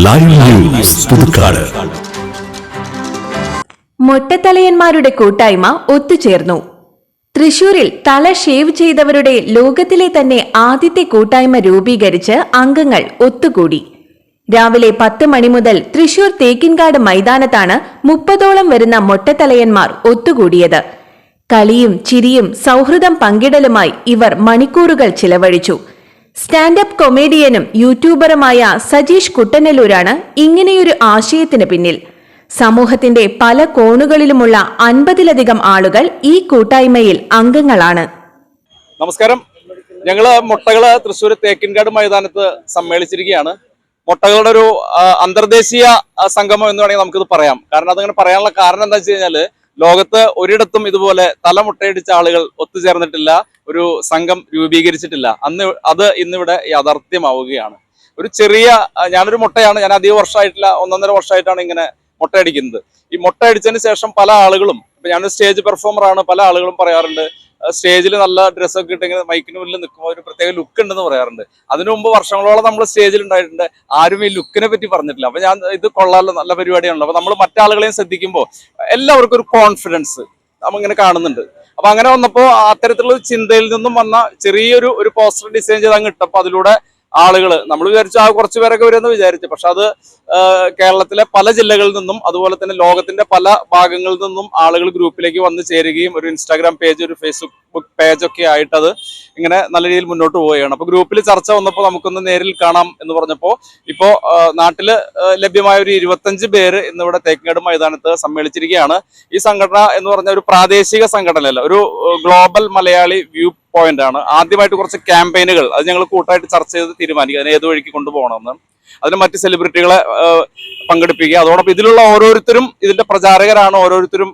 Live news Puthukkad. മൊട്ടത്തലയന്മാരുടെ കൂട്ടായ്മ ഒത്തുചേർന്നു. തൃശൂരിൽ തല ഷേവ് ചെയ്തവരുടെ ലോകത്തിലെ തന്നെ ആദ്യത്തെ കൂട്ടായ്മ രൂപീകരിച്ച് അംഗങ്ങൾ ഒത്തുകൂടി. രാവിലെ 10 മണി മുതൽ തൃശൂർ തേക്കിൻകാട് മൈതാനത്താണ് 30ഓളം വരുന്ന മൊട്ടത്തലയന്മാർ ഒത്തുകൂടിയത്. കളിയും ചിരിയും സൗഹൃദം പങ്കിടലുമായി ഇവർ മണിക്കൂറുകൾ ചിലവഴിച്ചു. സ്റ്റാൻഡപ്പ് കൊമേഡിയനും യൂട്യൂബറുമായ സജീഷ് കുട്ടനല്ലൂരാണ് ഇങ്ങനെയൊരു ആശയത്തിന് പിന്നിൽ. സമൂഹത്തിന്റെ പല കോണുകളിലുമുള്ള 50ലധികം ആളുകൾ ഈ കൂട്ടായ്മയിൽ അംഗങ്ങളാണ്. നമസ്കാരം. ഞങ്ങള് മൊട്ടകള് തൃശ്ശൂർ തേക്കിൻകാട് മൈതാനത്ത് സമ്മേളിച്ചിരിക്കുകയാണ്. മൊട്ടകളുടെ ഒരു അന്തർദേശീയ സംഗമം എന്ന് വേണമെങ്കിൽ നമുക്കിത് പറയാം. കാരണം അതങ്ങനെ പറയാനുള്ള കാരണം എന്താ വെച്ച് കഴിഞ്ഞാല്, ലോകത്ത് ഒരിടത്തും ഇതുപോലെ തല മുട്ടയടിച്ച ആളുകൾ ഒത്തുചേർന്നിട്ടില്ല, ഒരു സംഘം രൂപീകരിച്ചിട്ടില്ല. അത് ഇന്നിവിടെ യാഥാർത്ഥ്യമാവുകയാണ്. ഒരു ചെറിയ ഞാനൊരു മുട്ടയാണ്, ഞാൻ അധികം വർഷമായിട്ടില്ല, 1.5 വർഷമായിട്ടാണ് ഇങ്ങനെ മുട്ടയടിക്കുന്നത്. ഈ മുട്ടയടിച്ചതിന് ശേഷം പല ആളുകളും, ഇപ്പൊ ഞാനൊരു സ്റ്റേജ് പെർഫോമറാണ്, പല ആളുകളും പറയാറുണ്ട് സ്റ്റേജിൽ നല്ല ഡ്രസ്സൊക്കെ ഇട്ടെങ്കിൽ മൈക്കിന് മുന്നിൽ നിൽക്കുമ്പോൾ ഒരു പ്രത്യേക ലുക്ക് ഉണ്ടെന്ന് പറയാറുണ്ട്. അതിനു മുമ്പ് വർഷങ്ങളോളം നമ്മൾ സ്റ്റേജിൽ ഉണ്ടായിട്ടുണ്ട്, ആരും ഈ ലുക്കിനെ പറ്റി പറഞ്ഞിട്ടില്ല. അപ്പൊ ഞാൻ ഇത് കൊള്ളാമല്ലോ, നല്ല പരിപാടിയാണല്ലോ. അപ്പൊ നമ്മൾ മറ്റാളുകളെയും ശ്രദ്ധിക്കുമ്പോൾ എല്ലാവർക്കും ഒരു കോൺഫിഡൻസ് നമ്മളിങ്ങനെ കാണുന്നുണ്ട്. അപ്പൊ അങ്ങനെ വന്നപ്പോൾ അത്തരത്തിലുള്ള ചിന്തയിൽ നിന്നും വന്ന ചെറിയൊരു പോസ്റ്റർ ഡിസൈൻ ചെയ്ത് അങ്ങ് ഇട്ടപ്പോൾ അതിലൂടെ ആളുകള്, നമ്മൾ വിചാരിച്ചു കുറച്ചു പേരൊക്കെ വരുമെന്ന് വിചാരിച്ചു, പക്ഷെ അത് കേരളത്തിലെ പല ജില്ലകളിൽ നിന്നും അതുപോലെ തന്നെ ലോകത്തിന്റെ പല ഭാഗങ്ങളിൽ നിന്നും ആളുകൾ ഗ്രൂപ്പിലേക്ക് വന്ന് ചേരുകയും ഒരു ഇൻസ്റ്റാഗ്രാം പേജ്, ഒരു ഫേസ്ബുക്ക് പേജൊക്കെ ആയിട്ട് അത് ഇങ്ങനെ നല്ല രീതിയിൽ മുന്നോട്ട് പോവുകയാണ്. അപ്പൊ ഗ്രൂപ്പിൽ ചർച്ച വന്നപ്പോൾ നമുക്കൊന്ന് നേരിൽ കാണാം എന്ന് പറഞ്ഞപ്പോൾ ഇപ്പോ നാട്ടില് ലഭ്യമായ ഒരു 25 പേര് ഇന്നിവിടെ തേക്കിൻകാട് മൈതാനത്ത് സമ്മേളിച്ചിരിക്കുകയാണ്. ഈ സംഘടന എന്ന് പറഞ്ഞ ഒരു പ്രാദേശിക സംഘടനയല്ല, ഒരു ഗ്ലോബൽ മലയാളി വ്യൂ പോയിന്റ് ആണ്. ആദ്യമായിട്ട് കുറച്ച് ക്യാമ്പയിനുകൾ അത് ഞങ്ങൾ കൂട്ടായിട്ട് ചർച്ച ചെയ്ത് തീരുമാനിക്കുക, അതിനെ ഏത് വഴിക്ക് കൊണ്ടുപോകണമെന്ന്. അതിന് മറ്റ് സെലിബ്രിറ്റികളെ പങ്കെടുപ്പിക്കുക. അതോടൊപ്പം ഇതിലുള്ള ഓരോരുത്തരും ഇതിന്റെ പ്രചാരകരാണ്, ഓരോരുത്തരും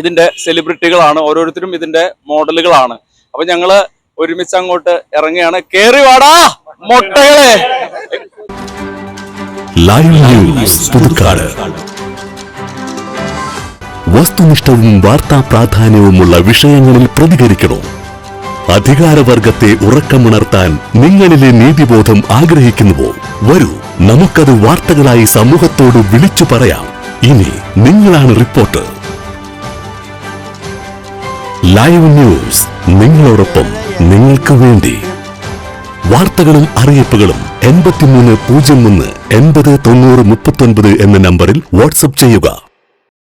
ഇതിന്റെ സെലിബ്രിറ്റികളാണ്, ഓരോരുത്തരും ഇതിന്റെ മോഡലുകളാണ്. അപ്പൊ ഞങ്ങള് ഒരുമിച്ച് അങ്ങോട്ട് ഇറങ്ങുകയാണ്. കേറി വാടാ മൊട്ടകളെ. Live news Puthukkad. വസ്തുനിഷ്ഠവും വാർത്താ പ്രാധാന്യവുമുള്ള വിഷയങ്ങളിൽ പ്രതികരിക്കണോ? അധികാരവർഗത്തെ ഉറക്കമുണർത്താൻ നിങ്ങളിലെ നീതിബോധം ആഗ്രഹിക്കുന്നുവോ? വരൂ, നമുക്കത് വാർത്തകളായി സമൂഹത്തോട് വിളിച്ചു പറയാം. ഇനി നിങ്ങളാണ് റിപ്പോർട്ടർ. ലൈവ് ന്യൂസ്, നിങ്ങളോടൊപ്പം, നിങ്ങൾക്ക് വേണ്ടി. വാർത്തകളും അറിയിപ്പുകളും 8301 80 90 39 എന്ന നമ്പറിൽ വാട്സ്ആപ്പ് ചെയ്യുക.